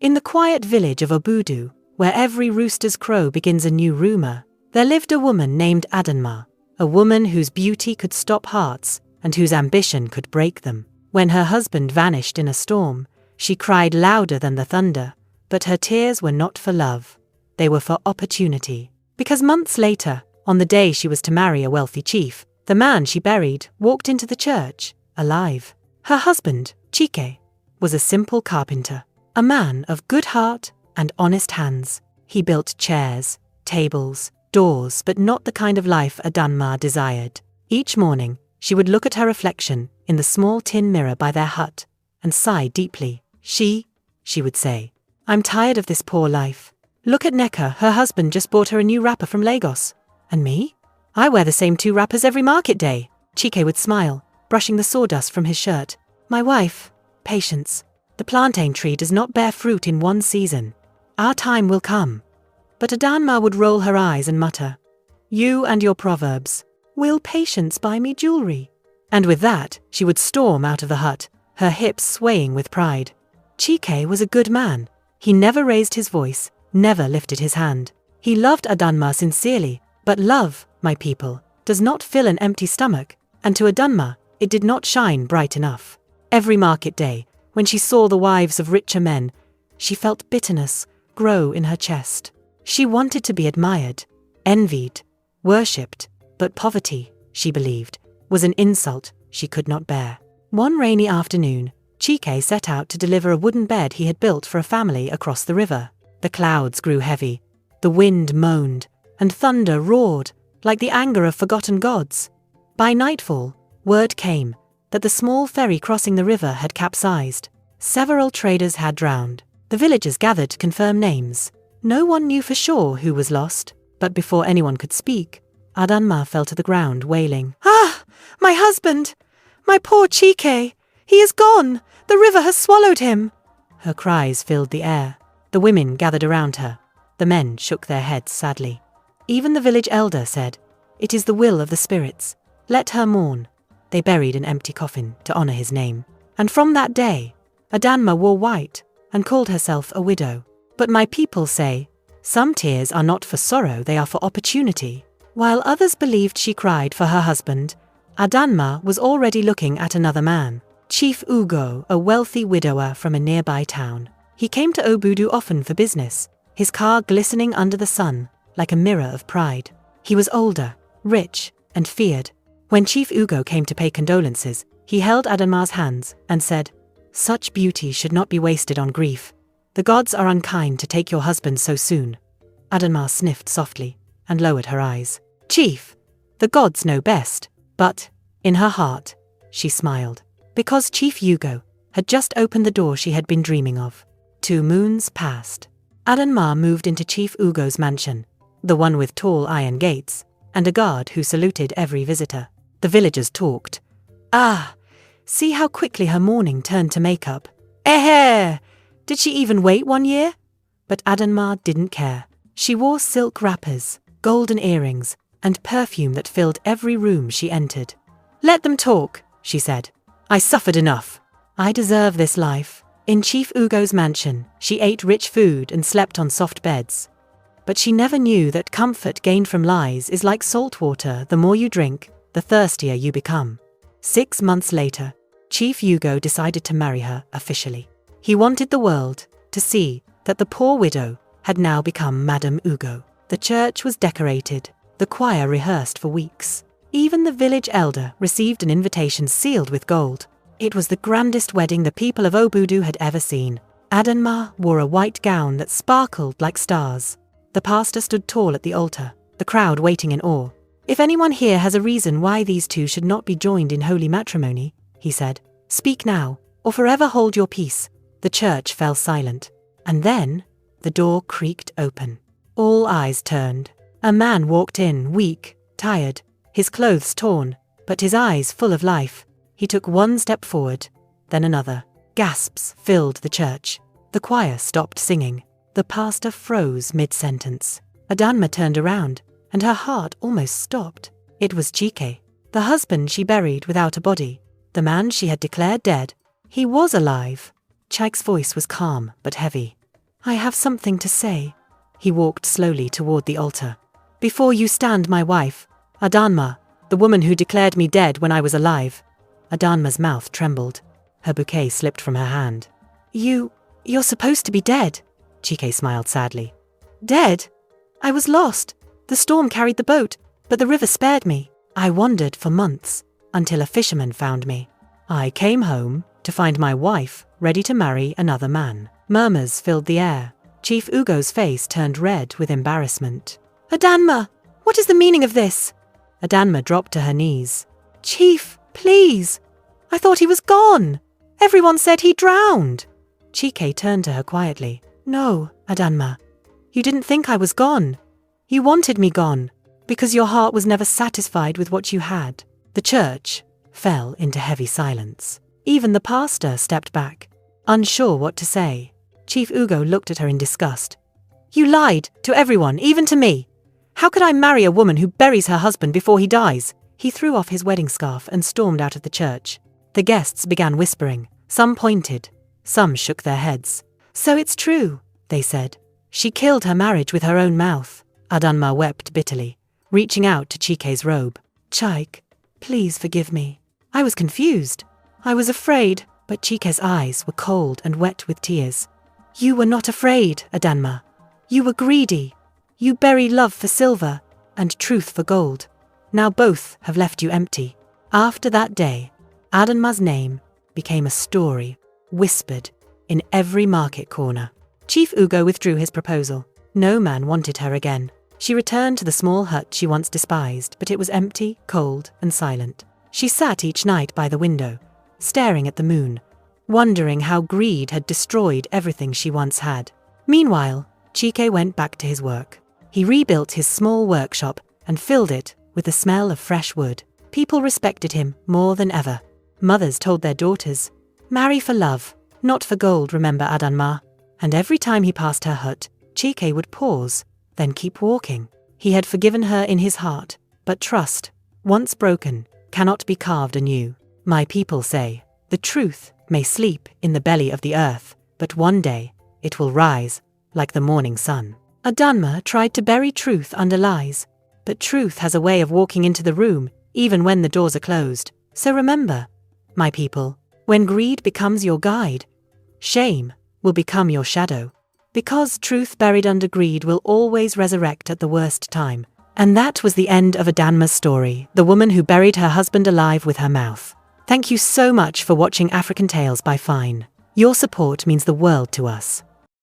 In the quiet village of Obudu, where every rooster's crow begins a new rumor, there lived a woman named Adanma, a woman whose beauty could stop hearts and whose ambition could break them. When her husband vanished in a storm, she cried louder than the thunder, but her tears were not for love. They were for opportunity. Because months later, on the day she was to marry a wealthy chief, the man she buried walked into the church, alive. Her husband, Chike, was a simple carpenter, a man of good heart and honest hands. He built chairs, tables, doors, but not the kind of life Adanma desired. Each morning, she would look at her reflection in the small tin mirror by their hut and sigh deeply. She would say, "I'm tired of this poor life. Look at Neka, her husband just bought her a new wrapper from Lagos. And me? I wear the same 2 wrappers every market day." Chike would smile, brushing the sawdust from his shirt. "My wife, patience. The plantain tree does not bear fruit in one season. Our time will come." But Adanma would roll her eyes and mutter, "You and your proverbs. Will patience buy me jewelry?" And with that, she would storm out of the hut, her hips swaying with pride. Chike was a good man. He never raised his voice, never lifted his hand. He loved Adanma sincerely, but love, my people, does not fill an empty stomach, and to Adanma, it did not shine bright enough. Every market day, when she saw the wives of richer men, she felt bitterness grow in her chest. She wanted to be admired, envied, worshipped, but poverty, she believed, was an insult she could not bear. One rainy afternoon, Chike set out to deliver a wooden bed he had built for a family across the river. The clouds grew heavy, the wind moaned, and thunder roared like the anger of forgotten gods. By nightfall, word came that the small ferry crossing the river had capsized. Several traders had drowned. The villagers gathered to confirm names. No one knew for sure who was lost, but before anyone could speak, Adanma fell to the ground wailing, "Ah, my husband! My poor Chike! He is gone! The river has swallowed him!" Her cries filled the air. The women gathered around her. The men shook their heads sadly. Even the village elder said, "It is the will of the spirits. Let her mourn." They buried an empty coffin to honor his name. And from that day, Adanma wore white and called herself a widow. But my people say, some tears are not for sorrow, they are for opportunity. While others believed she cried for her husband, Adanma was already looking at another man, Chief Ugo, a wealthy widower from a nearby town. He came to Obudu often for business, his car glistening under the sun like a mirror of pride. He was older, rich, and feared. When Chief Ugo came to pay condolences, he held Adanma's hands and said, "Such beauty should not be wasted on grief. The gods are unkind to take your husband so soon." Adanma sniffed softly and lowered her eyes. "Chief, the gods know best." But, in her heart, she smiled, because Chief Ugo had just opened the door she had been dreaming of. 2 moons passed. Adanma moved into Chief Ugo's mansion, the one with tall iron gates, and a guard who saluted every visitor. The villagers talked. "Ah, see how quickly her mourning turned to makeup. Did she even wait 1 year?" But Adanma didn't care. She wore silk wrappers, golden earrings, and perfume that filled every room she entered. "Let them talk," she said. "I suffered enough. I deserve this life." In Chief Ugo's mansion, she ate rich food and slept on soft beds. But she never knew that comfort gained from lies is like salt water. The more you drink, the thirstier you become. 6 months later, Chief Ugo decided to marry her officially. He wanted the world to see that the poor widow had now become Madame Ugo. The church was decorated, the choir rehearsed for weeks. Even the village elder received an invitation sealed with gold. It was the grandest wedding the people of Obudu had ever seen. Adanma wore a white gown that sparkled like stars. The pastor stood tall at the altar, the crowd waiting in awe. "If anyone here has a reason why these two should not be joined in holy matrimony," he said, "speak now, or forever hold your peace." The church fell silent, and then the door creaked open. All eyes turned. A man walked in, weak, tired, his clothes torn, but his eyes full of life. He took 1 step forward, then another. Gasps filled the church. The choir stopped singing. The pastor froze mid-sentence. Adanma turned around, and her heart almost stopped. It was Chike, the husband she buried without a body. The man she had declared dead. He was alive. Chike's voice was calm but heavy. I have something to say. He walked slowly toward the altar. Before you stand my wife, Adanma, the woman who declared me dead when I was alive. Adanma's mouth trembled. Her bouquet slipped from her hand. You're supposed to be dead, Chike smiled sadly. Dead? I was lost. The storm carried the boat, but the river spared me. I wandered for months, until a fisherman found me. I came home to find my wife ready to marry another man. Murmurs filled the air. Chief Ugo's face turned red with embarrassment. Adanma, what is the meaning of this? Adanma dropped to her knees. Chief, please. I thought he was gone. Everyone said he drowned. Chike turned to her quietly. No, Adanma. You didn't think I was gone. You wanted me gone, because your heart was never satisfied with what you had. The church fell into heavy silence. Even the pastor stepped back, unsure what to say. Chief Ugo looked at her in disgust. You lied to everyone, even to me. How could I marry a woman who buries her husband before he dies? He threw off his wedding scarf and stormed out of the church. The guests began whispering. Some pointed. Some shook their heads. So it's true, they said. She killed her marriage with her own mouth. Adanma wept bitterly, reaching out to Chike's robe. Chike, please forgive me. I was confused. I was afraid, but Chike's eyes were cold and wet with tears. You were not afraid, Adanma. You were greedy. You bury love for silver and truth for gold. Now both have left you empty. After that day, Adanma's name became a story, whispered in every market corner. Chief Ugo withdrew his proposal. No man wanted her again. She returned to the small hut she once despised, but it was empty, cold, and silent. She sat each night by the window, staring at the moon, wondering how greed had destroyed everything she once had. Meanwhile, Chike went back to his work. He rebuilt his small workshop and filled it with the smell of fresh wood. People respected him more than ever. Mothers told their daughters, marry for love, not for gold, remember Adanma. And every time he passed her hut, Chike would pause, then keep walking. He had forgiven her in his heart, but trust, once broken, cannot be carved anew. My people say, the truth may sleep in the belly of the earth, but one day it will rise like the morning sun. Adanma tried to bury truth under lies, but truth has a way of walking into the room even when the doors are closed. So remember, my people, when greed becomes your guide, shame will become your shadow. Because truth buried under greed will always resurrect at the worst time. And that was the end of Adanma's story, the woman who buried her husband alive with her mouth. Thank you so much for watching African Tales by Fine. Your support means the world to us.